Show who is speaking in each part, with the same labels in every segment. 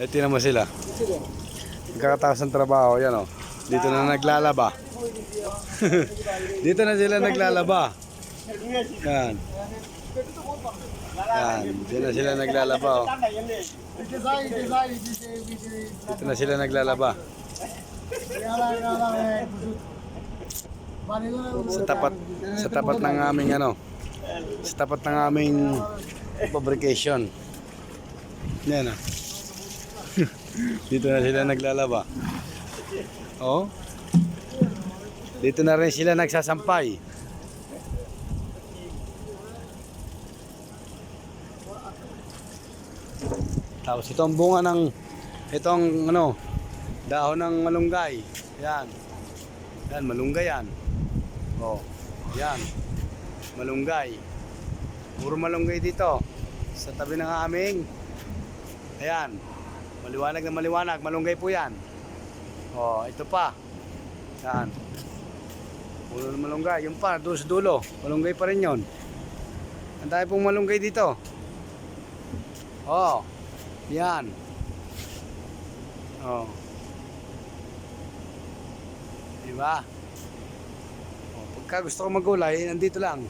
Speaker 1: Tingnan mo sila. Nagkakataas ng trabaho. Yan o. Dito na naglalaba. Dito na sila naglalaba. Yan. Yan. Dito na sila naglalaba. O. Dito na sila naglalaba. Sa tapat ng aming ano. Sa tapat ng aming fabrication. Yan o. Dito na sila naglalaba. Oh. Dito na rin sila nagsasampay. Tapos itong bunga ng itong ano, dahon ng malunggay. Yan. Yan, malunggay yan. Oh. Yan. Malunggay. Puro malunggay dito. Sa tabi ng aming. Ayan. Maliwanag na maliwanag, malunggay po yan. Oh, ito pa. Yan. Puno ng malunggay. Yung pa, doon sa dulo. Malunggay pa rin yun. Ang dami pong malunggay dito. Oh. Yan. Oh. Diba? Oh, pagka gusto ko maggulay, nandito lang.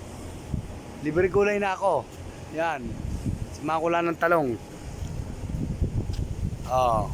Speaker 1: Libre gulay na ako. Yan. Samahan ko lang ng talong. Oh.